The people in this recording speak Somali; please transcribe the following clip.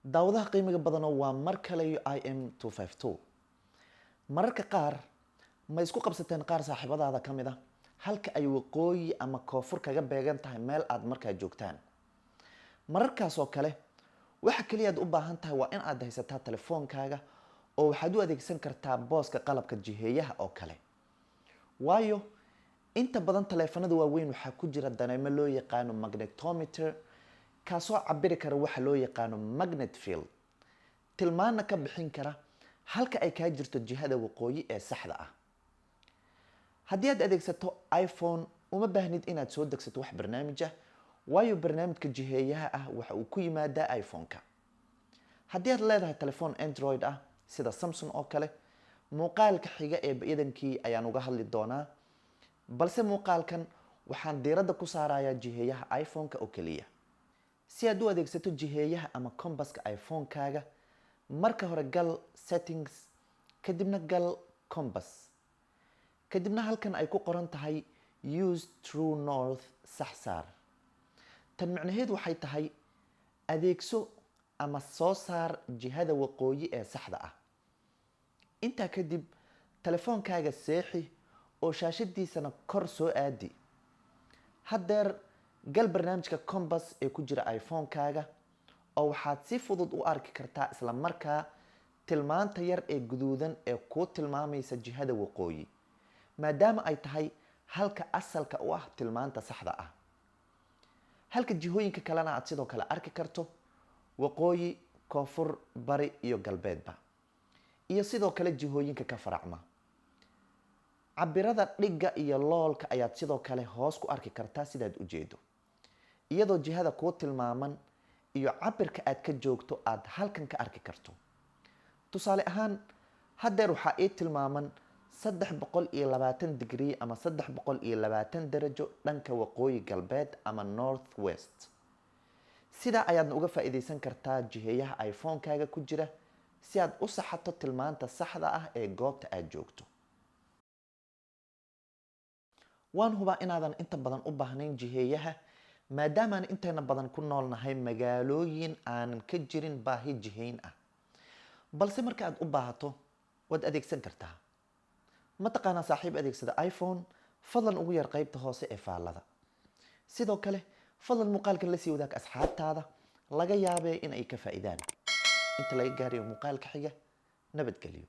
daawadaha qiimiga badan waa mar kale IM252 mararka qaar ma isku qabsateen qaar saaxiibadaada kamid ah halka ay waqooyi ama koonfur kaga beegan tahay meel aad markaa joogtaan mararkaas oo kale waxa kaliya aad u baahan tahay waa in aad haysataa telefoonkaaga oo waxaad u adeegsan kartaa booska qalabka jiheeyaha oo kale waayo inta badan taleefanada waaweyn waxaa ku jira dareemo loo yaqaano magnetometer kaasoo cabiri kara waxa loo yaqaano magnet field tilmaana ka bixin kara halka ay ka jirto jihada waqooyi ee saxda ah haddii aad adeegsato iPhone uma baahnid inaad soo degsato wax barnaamij ah waayo barnaamijka jiheeyaha ah waxa uu ku yimaadaa iPhone-ka haddii aad leedahay telefoon Android ah sida Samsung oo kale muuqaalka xiga ee idankii ayaan uga hadli doonaa balse muuqaalkan waxaan diiradda ku saarayaa jiheeyaha iPhone-ka oo kaliya si aad u adeegsato jiheeyaha ama compass-ka iPhone-kaaga marka hore gal settings kadibna gal compass kadibna halkan ay ku qoran tahay use true north sax saar tan macnaheedu waxay tahay adeegso ama soo saar jihada waqooyi ee saxda ah intaa kadib telefoonkaaga seexi oo shaashadiisana kor soo aadi haddeer gal barnaamijka compass ee ku jira iPhone-kaaga oo waxaad si fudud u arki kartaa isla markaa tilmaanta yar ee guduudan ee ku tilmaamaysa jihada waqooyi maadaama ay tahay halka asalka u ah tilmaanta saxda ah halka jihooyinka kalena aad sidoo kale arki karto waqooyi koonfur bari iyo galbeedba iyo sidoo kale jihooyinka ka faracma cabirada dhiga iyo loolka ayaad sidoo kale hoos ku arki kartaa sidaad u jeedo iyadoo jihada ku tilmaaman iyo cabirka aad ka joogto aad halkan ka arki karto tusaale ahaan haddeer waxaa ii tilmaaman 320 degree ama 320 darajo dhanka waqooyi galbeed ama north west sidaa ayaadna uga faa'iidaysan kartaa jiheeyaha iPhone-kaaga ku jira si aad u saxato tilmaanta saxda ah ee goobta aad joogto waan hubaa inaadan inta badan u baahnayn jiheeyaha maadaamaan inteena badan ku noolnahay magaalooyin aanan ka jirin baahi jiheyn ah balse marka aad u baahato waad adeegsan kartaa ma taqaanaa saaxiib adeegsada iPhone fadlan ugu yar qaybta hoose ee faallada sidoo kale fadlan muuqaalkan la sii wadaag asxaabtaada laga yaabee in ay ka faa'iidaan inta laga gaarayo muuqaalka xiga nabadgelyo